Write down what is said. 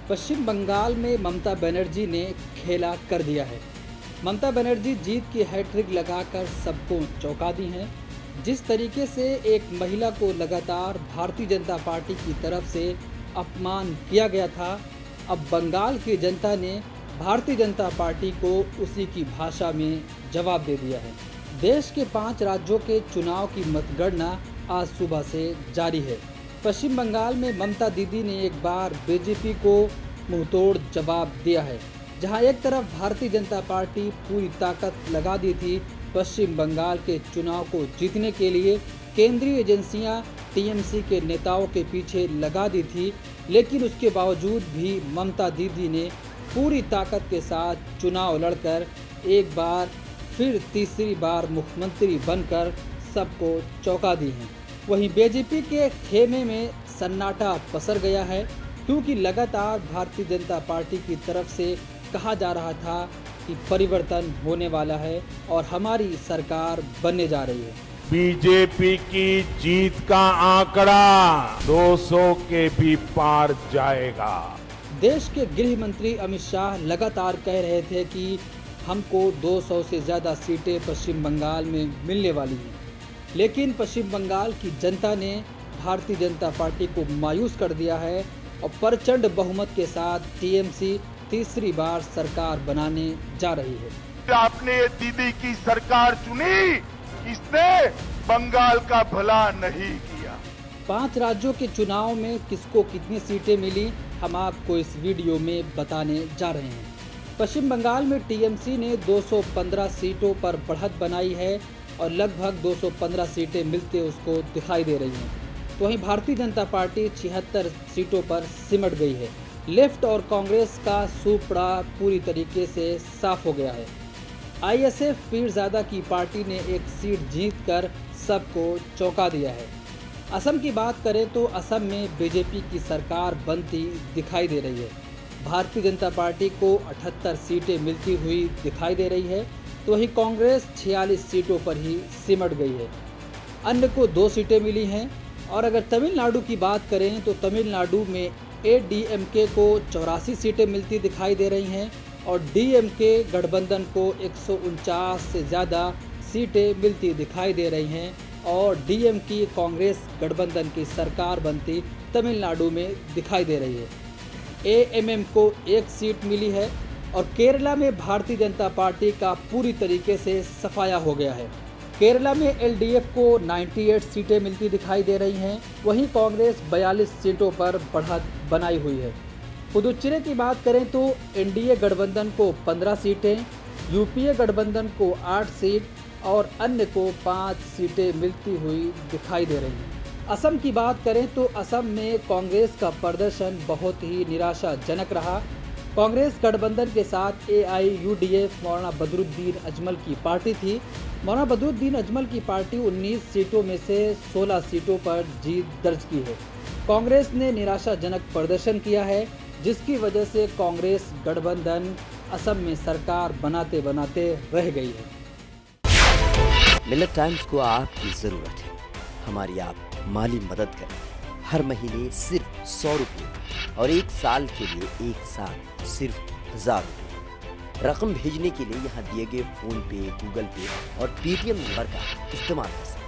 पश्चिम बंगाल में ममता बनर्जी ने खेला कर दिया है। ममता बनर्जी जीत की हैट्रिक लगाकर सबको चौंका दी हैं। जिस तरीके से एक महिला को लगातार भारतीय जनता पार्टी की तरफ से अपमान किया गया था, अब बंगाल की जनता ने भारतीय जनता पार्टी को उसी की भाषा में जवाब दे दिया है। देश के 5 राज्यों के चुनाव की मतगणना आज सुबह से जारी है। पश्चिम बंगाल में ममता दीदी ने एक बार बीजेपी को मुंहतोड़ जवाब दिया है। जहां एक तरफ भारतीय जनता पार्टी पूरी ताकत लगा दी थी पश्चिम बंगाल के चुनाव को जीतने के लिए, केंद्रीय एजेंसियां टीएमसी के नेताओं के पीछे लगा दी थी, लेकिन उसके बावजूद भी ममता दीदी ने पूरी ताकत के साथ चुनाव लड़कर एक बार फिर तीसरी बार मुख्यमंत्री बनकर सबको चौंका दी हैं। वहीं बीजेपी के खेमे में सन्नाटा पसर गया है, क्योंकि लगातार भारतीय जनता पार्टी की तरफ से कहा जा रहा था कि परिवर्तन होने वाला है और हमारी सरकार बनने जा रही है। बीजेपी की जीत का आंकड़ा 200 के भी पार जाएगा। देश के गृह मंत्री अमित शाह लगातार कह रहे थे कि हमको 200 से ज़्यादा सीटें पश्चिम बंगाल में मिलने वाली हैं, लेकिन पश्चिम बंगाल की जनता ने भारतीय जनता पार्टी को मायूस कर दिया है और प्रचंड बहुमत के साथ टीएमसी तीसरी बार सरकार बनाने जा रही है। आपने ये दीदी की सरकार चुनी, इसने बंगाल का भला नहीं किया। 5 राज्यों के चुनाव में किसको कितनी सीटें मिली, हम आपको इस वीडियो में बताने जा रहे हैं। पश्चिम बंगाल में टीएमसी ने 215 सीटों पर बढ़त बनाई है और लगभग 215 सीटें मिलते उसको दिखाई दे रही हैं। तो वहीं भारतीय जनता पार्टी 76 सीटों पर सिमट गई है। लेफ्ट और कांग्रेस का सूपड़ा पूरी तरीके से साफ हो गया है। आईएसएफ पीरजादा की पार्टी ने एक सीट जीतकर सबको चौंका दिया है। असम की बात करें तो असम में बीजेपी की सरकार बनती दिखाई दे रही है। भारतीय जनता पार्टी को 78 सीटें मिलती हुई दिखाई दे रही है, तो वहीं कांग्रेस 46 सीटों पर ही सिमट गई है। अन्य को 2 सीटें मिली हैं। और अगर तमिलनाडु की बात करें तो तमिलनाडु में एडीएमके को 84 सीटें मिलती दिखाई दे रही हैं और डीएमके गठबंधन को 149 से ज़्यादा सीटें मिलती दिखाई दे रही हैं और डीएमके कांग्रेस गठबंधन की सरकार बनती तमिलनाडु में दिखाई दे रही है। एएमएम को 1 सीट मिली है और केरला में भारतीय जनता पार्टी का पूरी तरीके से सफाया हो गया है। केरला में एलडीएफ को 98 सीटें मिलती दिखाई दे रही हैं, वहीं कांग्रेस 42 सीटों पर बढ़त बनाई हुई है। पुदुचेरी की बात करें तो एनडीए गठबंधन को 15 सीटें, यूपीए गठबंधन को 8 सीट और अन्य को 5 सीटें मिलती हुई दिखाई दे रही हैं। असम की बात करें तो असम में कांग्रेस का प्रदर्शन बहुत ही निराशाजनक रहा। कांग्रेस गठबंधन के साथ एआईयूडीएफ मौलाना बदरुद्दीन अजमल की पार्टी थी। मौलाना बदरुद्दीन अजमल की पार्टी 19 सीटों में से 16 सीटों पर जीत दर्ज की है। कांग्रेस ने निराशाजनक प्रदर्शन किया है, जिसकी वजह से कांग्रेस गठबंधन असम में सरकार बनाते बनाते रह गई है। मिलत टाइम्स को आपकी जरूरत है, हमारी आप माली मदद करें। हर महीने सिर्फ 100 रुपये और 1 साल के लिए 1 साल सिर्फ 1000 रुपये। रकम भेजने के लिए यहाँ दिए गए फोन पे, गूगल पे और पेटीएम नंबर का इस्तेमाल कर सकते हैं।